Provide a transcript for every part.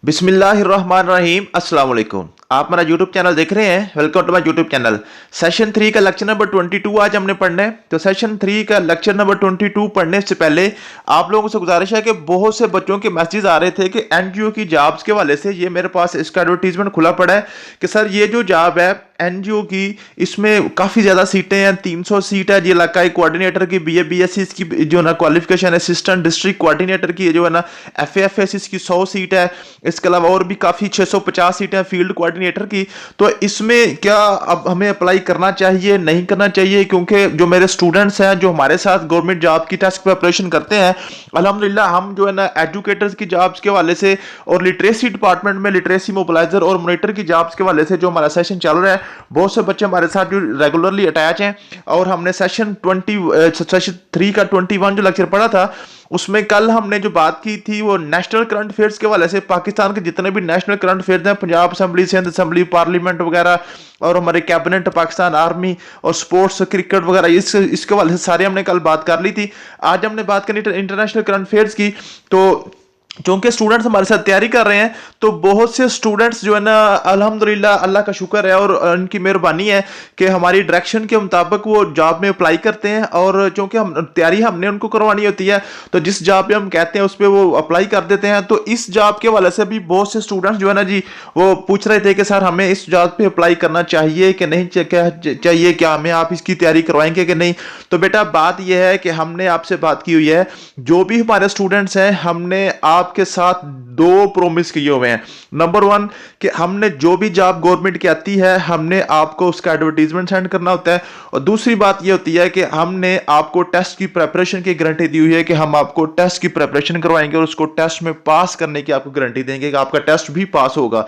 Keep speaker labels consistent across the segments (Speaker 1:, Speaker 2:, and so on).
Speaker 1: बिस्मिल्लाहिर्रहमानिर्रहीम अस्सलाम वालेकुम। आप मेरा यूट्यूब चैनल देख रहे हैं। Welcome to my YouTube channel. Session 3 का लेक्चर नंबर 22 आज हमने पढ़ना है। तो सेशन 3 का लेक्चर नंबर 22 पढ़ने से पहले आप लोगों से गुजारिश है कि बहुत से बच्चों के मैसेज आ रहे थे कि एनजीओ की जॉब्स के हवाले से। ये मेरे पास इसका एडवर्टीजमेंट खुला पड़ा है कि सर ये जो जॉब है एनजीओ की, इसमें काफ़ी ज़्यादा सीटें हैं, 300 सीट है जी। इलाकाई कोऑर्डिनेटर की बीए बीएससी की जो ना क्वालिफिकेशन, असिस्टेंट डिस्ट्रिक्ट कोऑर्डिनेटर की जो है ना एफएएफएस इसकी 100 सीट है। इसके अलावा और भी काफ़ी 650 सीटें हैं फील्ड कोऑर्डिनेटर की। तो इसमें क्या अब हमें अप्लाई करना चाहिए नहीं करना चाहिए? क्योंकि जो मेरे स्टूडेंट्स हैं जो हमारे साथ गवर्नमेंट जॉब की टेस्ट प्रिपरेशन करते हैं, अल्हम्दुलिल्लाह हम जो है ना एजुकेटर्स की जॉब्स के हवाले से और लिटरेसी डिपार्टमेंट में लिटरेसी मोबिलाइजर और मॉनिटर की जॉब्स के हवाले से जो हमारा सेशन चल रहा है, बहुत से बच्चे हमारे साथ जो रेगुलरली अटैच हैं। और हमने सेशन 3 का 21 जो लेक्चर पढ़ा था, उसमें कल हमने जो बात की थी वो नेशनल करंट अफेयर्स के हवाले से। पाकिस्तान के जितने भी नेशनल करंट अफेयर्स हैं, Punjab assembly, Sindh assembly, parliament वगैरह, और हमारे कैबिनेट, पाकिस्तान आर्मी और स्पोर्ट्स, क्रिकेट वगैरह, इसके हवाले से सारे हमने कल बात कर ली थी। आज हमने बात करनी इंटरनेशनल करंट अफेयर्स की। तो क्योंकि स्टूडेंट्स हमारे साथ तैयारी कर रहे हैं, तो बहुत से स्टूडेंट्स जो है ना अल्हम्दुलिल्लाह अल्लाह का शुक्र है और उनकी मेहरबानी है कि हमारी डायरेक्शन के मुताबिक वो जॉब में अप्लाई करते हैं। और क्योंकि हम तैयारी हमने उनको करवानी होती है, तो जिस जॉब पे हम कहते हैं उस पर वो अप्लाई कर देते हैं। तो इस जॉब के हवाले से भी बहुत से स्टूडेंट्स जो है ना जी, वो पूछ रहे थे कि सर हमें इस जॉब पे अप्लाई करना चाहिए कि नहीं चाहिए, क्या हमें आप इसकी तैयारी करवाएंगे कि नहीं? तो बेटा बात यह है कि हमने आपसे बात की हुई है, जो भी हमारे स्टूडेंट्स हैं हमने आपके साथ दो प्रोमिस किए हुए हैं। नंबर 1 कि हमने जो भी जॉब गवर्नमेंट की आती है हमने आपको उसका एडवर्टीजमेंट सेंड करना होता है। और दूसरी बात ये होती है कि हमने आपको टेस्ट की प्रिपरेशन की गारंटी दी हुई है कि हम आपको टेस्ट की प्रिपरेशन करवाएंगे और उसको टेस्ट में पास करने की आपको गारंटी देंगे कि आपका टेस्ट भी पास होगा।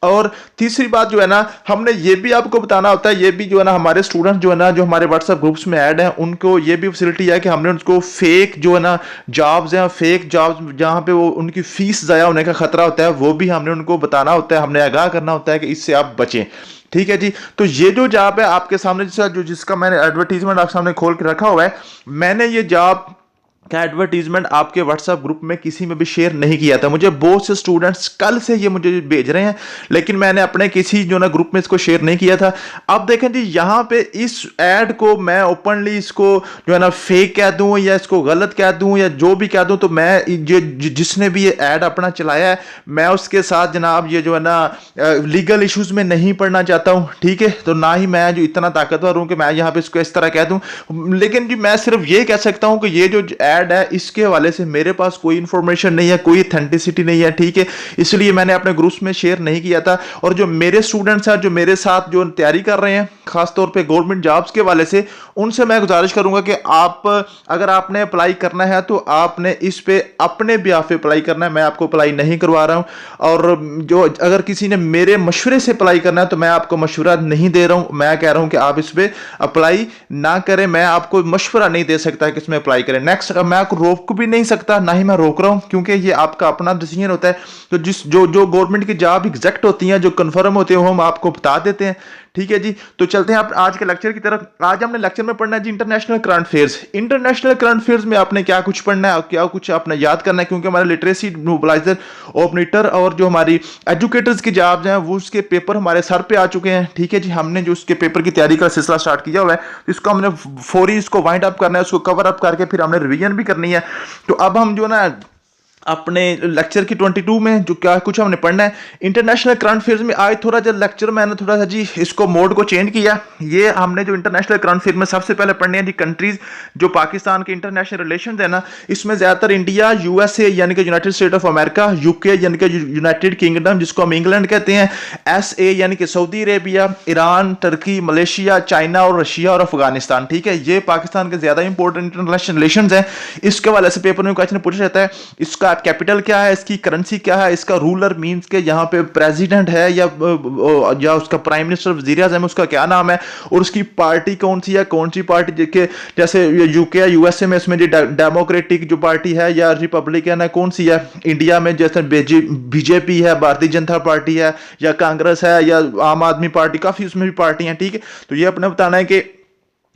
Speaker 1: और तीसरी बात जो है ना, हमने ये भी आपको बताना होता है, ये भी जो है ना हमारे स्टूडेंट जो है ना जो हमारे व्हाट्सएप ग्रुप्स में ऐड हैं, उनको ये भी फैसिलिटी है कि हमने उनको फेक जो है ना जॉब्स हैं, फेक जॉब्स जहाँ पे वो उनकी फीस ज़ाया होने का खतरा होता है, वो भी हमने उनको बताना होता है, हमने आगाह करना होता है कि इससे आप बचें। ठीक है जी। तो ये जो जॉब है आपके सामने, जिसका मैंने एडवर्टीजमेंट आपके सामने खोल के रखा हुआ है, मैंने ये जॉब का एडवर्टीजमेंट आपके व्हाट्सएप ग्रुप में किसी में भी शेयर नहीं किया था। मुझे बहुत से स्टूडेंट्स कल से ये मुझे भेज रहे हैं, लेकिन मैंने अपने किसी जो ना ग्रुप में इसको शेयर नहीं किया था। अब देखें जी, यहाँ पे इस ऐड को मैं ओपनली इसको जो है ना फेक कह दूं या इसको गलत कह दूं या जो भी कह दूं, तो मैं जिसने भी ये ऐड अपना चलाया है, मैं उसके साथ जनाब ये जो है ना लीगल इश्यूज में नहीं पढ़ना चाहता हूँ। ठीक है, तो ना ही मैं जो इतना ताकतवर हूँ कि मैं यहाँ पे इसको इस तरह कह दूं। लेकिन जी मैं सिर्फ ये कह सकता हूँ कि ये जो ऐड है इसके हवाले से मेरे पास कोई इंफॉर्मेशन नहीं है, कोई ऑथेंटिसिटी नहीं है। ठीक है, इसलिए मैंने अपने ग्रुप्स में शेयर नहीं किया था। और जो मेरे स्टूडेंट्स हैं जो मेरे साथ जो तैयारी कर रहे हैं खासतौर पे गवर्नमेंट जॉब्स के हवाले से, उनसे मैं गुजारिश करूंगा कि आप अगर आपने अप्लाई करना है तो आपने इस पे अपने बिहाफ पे अप्लाई करना है, मैं आपको अप्लाई नहीं करवा रहा हूं। और जो अगर किसी ने मेरे मशवरे से अप्लाई करना है तो मैं आपको मशवरा नहीं दे रहा हूं, मैं कह रहा हूं कि आप इस पे अप्लाई ना करें। मैं आपको मशवरा नहीं दे सकता कि इसमें अप्लाई करें। नेक्स्ट, मैं आपको रोक भी नहीं सकता, ना ही मैं रोक रहा हूं, क्योंकि ये आपका अपना डिसीजन होता है। तो जो गवर्नमेंट की जॉब एग्जैक्ट होती हैं, जो कंफर्म होते हैं, वो हम आपको बता देते हैं। ठीक है जी। तो चलते हैं आप आज के लेक्चर की तरफ। आज हमने लेक्चर में पढ़ना है जी international current affairs. International current affairs में आपने क्या कुछ पढ़ना है, क्या कुछ आपने याद करना है, क्योंकि हमारे लिटरेसी मोबिलाइजर, ऑपरेटर और जो हमारी एजुकेटर्स की जॉब्स हैं वो उसके पेपर हमारे सर पे आ चुके हैं। ठीक है जी, हमने जो उसके पेपर की तैयारी का सिलसिला स्टार्ट किया हुआ है, इसको हमने फौरी इसको वाइंड अप करना है, उसको कवर अप करके फिर हमने रिवीजन भी करनी है। तो अब हम जो ना अपने लेक्चर की 22 में जो क्या कुछ हमने पढ़ना है इंटरनेशनल करंट अफेयर्स में, आज थोड़ा जो लेक्चर मैंने थोड़ा सा जी इसको मोड को चेंज किया। ये हमने जो इंटरनेशनल करंट अफेयर में सबसे पहले पढ़ने हैं जी कंट्रीज जो पाकिस्तान के इंटरनेशनल रिलेशन है ना, इसमें ज्यादातर इंडिया, यूएसए यानी कि United state of America, UK यानी कि यूनाइटेड किंगडम जिसको हम इंग्लैंड कहते हैं, एसए यानी कि Saudi Arabia, Iran, Turkey, Malaysia, China और रशिया और अफगानिस्तान। ठीक है, ये पाकिस्तान के ज्यादा इंपॉर्टेंट इंटरनेशनल रिलेशन है। इसके वाले से पेपर में क्वेश्चन पूछा जाता है, इसका कैपिटल क्या है, इसकी करेंसी क्या है, इसका रूलर मींस के यहाँ पे प्रेसिडेंट है या उसका प्राइम मिनिस्टर, वजीर आज़म, उसका क्या नाम है, और उसकी पार्टी कौन सी है, कौन सी पार्टी के जैसे यूके यूएसए में इसमें जो डेमोक्रेटिक जो पार्टी है या रिपब्लिकन है कौन सी है, इंडिया में जैसे बीजेपी है, भारतीय जनता पार्टी है, या कांग्रेस है, या आम आदमी पार्टी, काफी उसमें भी पार्टी है। ठीक है, तो ये अपने बताना है कि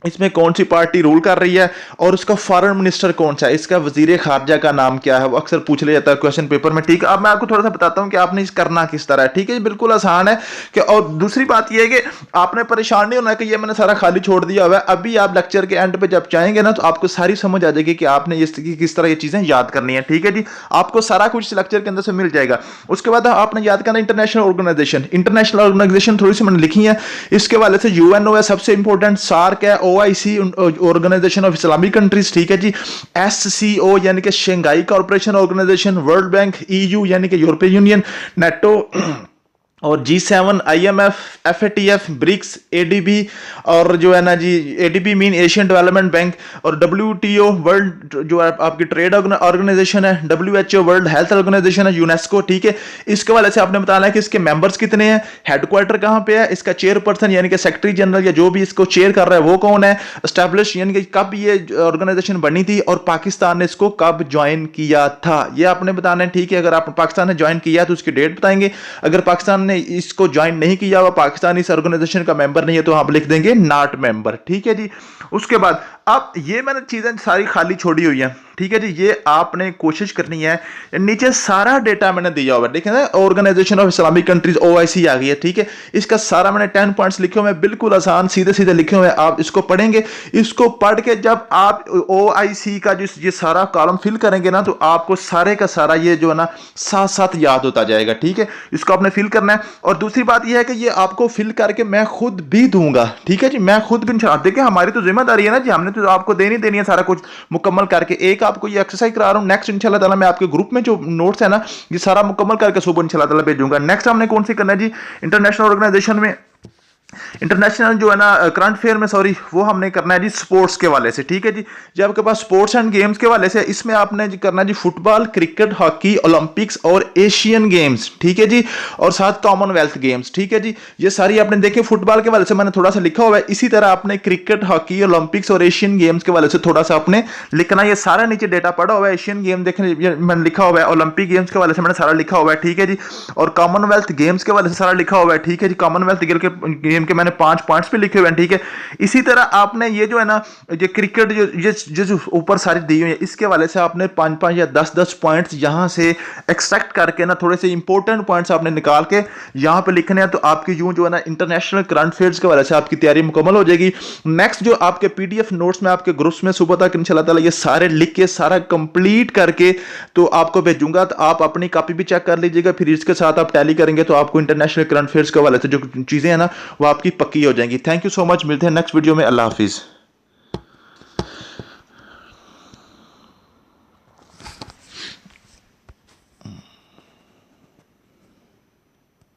Speaker 1: इसमें कौन सी पार्टी रूल कर रही है और उसका फॉरेन मिनिस्टर कौन सा है, इसका वजीर खारजा का नाम क्या है, वो अक्सर पूछ लिया जाता है क्वेश्चन पेपर में। ठीक है, अब मैं आपको थोड़ा सा बताता हूं कि आपने इस करना किस तरह है। ठीक है, बिल्कुल आसान है कि, और दूसरी बात यह है कि आपने परेशान नहीं होना कि ये मैंने सारा खाली छोड़ दिया हुआ है। अभी आप लेक्चर के एंड पे जब चाहेंगे ना, तो आपको सारी समझ आ जाएगी कि आपने किस तरह ये चीजें याद करनी है। ठीक है जी, आपको सारा कुछ लेक्चर के अंदर से मिल जाएगा। उसके बाद आपने याद करना इंटरनेशनल ऑर्गेनाइजेशन। इंटरनेशनल ऑर्गेनाइजेशन थोड़ी सी मैंने लिखी है, इसके वाले से यूएनओ है सबसे इंपॉर्टेंट, सार्क है, OIC organisation of Islamic countries. ठीक है जी, एससीओ यानी कि Shanghai corporation organisation, world bank, EU यानी कि यूरोपियन यूनियन, नेटो और G7, IMF, FATF, BRICS, ADB और जो है ना जी ADB mean Asian development bank, और WTO वर्ल्ड जो आपकी ट्रेड ऑर्गेनाइजेशन है, WHO वर्ल्ड हेल्थ ऑर्गेनाइजेशन है, यूनेस्को। ठीक है, इसके वाले से आपने बताना है कि इसके मेंबर्स कितने हैं, हेडक्वार्टर कहां पे है, इसका चेयरपर्सन यानी कि सेक्रेटरी जनरल या जो भी इसको चेयर कर रहा है वो कौन है, एस्टैब्लिश यानी कि कब ये ऑर्गेनाइजेशन बनी थी, और पाकिस्तान ने इसको कब ज्वाइन किया था, ये आपने बताना है। ठीक है, अगर आप पाकिस्तान ने ज्वाइन किया तो उसकी डेट बताएंगे, अगर पाकिस्तान ने इसको ज्वाइन नहीं किया हुआ, पाकिस्तान इस ऑर्गेनाइजेशन का मेंबर नहीं है, तो आप लिख देंगे नॉट मेंबर। ठीक है जी, उसके बाद अब ये मैंने चीजें सारी खाली छोड़ी हुई हैं। ठीक है जी, ये आपने कोशिश करनी है, नीचे सारा डेटा मैंने दिया हुआ है, देखें ना, organisation of Islamic countries OIC आ गई है। ठीक है, इसका सारा मैंने 10 पॉइंट्स लिखे हुए हैं, बिल्कुल आसान सीधे सीधे लिखे हुए हैं, आप इसको पढ़ेंगे। इसको पढ़ के जब आप OIC का जो ये सारा कॉलम फिल करेंगे ना, तो आपको सारे का सारा ये जो है ना साथ साथ याद होता जाएगा। ठीक है, इसको आपने फिल करना है। और दूसरी बात यह है कि ये आपको फिल करके मैं खुद भी दूंगा। ठीक है जी, मैं खुद भी देखिए, हमारी तो जिम्मेदारी है ना जी, हमने तो आपको देनी है सारा कुछ मुकम्मल करके। एक आपको ये एक्सरसाइज करा रहा हूं, नेक्स्ट इंशाल्लाह ताला मैं आपके ग्रुप में जो नोट्स है ना, ये सारा मुकम्मल करके सुबह इंशाल्लाह ताला भेजूंगा। नेक्स्ट हमने कौन सी करना है जी, इंटरनेशनल ऑर्गेनाइजेशन में इंटरनेशनल जो है ना करंट फेयर में, सॉरी, वो हमने करना है जी स्पोर्ट्स के वाले से। ठीक है जी, जब आपके पास स्पोर्ट्स एंड गेम्स के वाले से, इसमें आपने जी करना जी फुटबॉल, क्रिकेट, हॉकी, ओलंपिक्स और एशियन गेम्स। ठीक है जी, और साथ कॉमनवेल्थ गेम्स। ठीक है जी, ये सारी आपने देखे। फुटबॉल के वाले से मैंने थोड़ा सा लिखा हुआ है, इसी तरह आपने क्रिकेट, हॉकी, ओलंपिक्स और एशियन गेम्स के वाले से थोड़ा सा आपने लिखना। ये सारा नीचे डेटा पड़ा हुआ है, एशियन गेम देखने मैंने लिखा हुआ है, ओलंपिक गेम्स के वाले से मैंने सारा लिखा हुआ है। ठीक है जी, और कॉमनवेल्थ गेम्स के वाले से सारा लिखा हुआ है। ठीक है जी, कॉमनवेल्थ गेम के मैंने 5 पॉइंट्स पे लिखे हुए हैं। ठीक है, इसी तरह आपने ये जो है ना, ये क्रिकेट जो ऊपर सारी दी हुई है, इसके वाले से आपने 5-5 या 10-10 पॉइंट्स यहां से एक्सट्रैक्ट करके ना, थोड़े से इंपॉर्टेंट पॉइंट्स आपने निकाल के यहां पे लिखने हैं, तो आपकी यूं जो है ना इंटरनेशनल करंट अफेयर्स के वाले से आपकी तैयारी मुकम्मल हो जाएगी। नेक्स्ट जो आपके PDF नोट्स में आपके ग्रुप्स में सुबह तक इंशाल्लाह ताला ये सारे लिख के सारा कंप्लीट करके तो आपको भेजूंगा, तो आप अपनी कॉपी भी चेक कर लीजिएगा। फिर इसके साथ आप टैली करेंगे तो आपको इंटरनेशनल करंट अफेयर्स के वाले से जो चीजें हैं ना, वो आपकी पक्की हो जाएंगी। थैंक यू सो मच, मिलते हैं नेक्स्ट वीडियो में। अल्लाह हाफिज।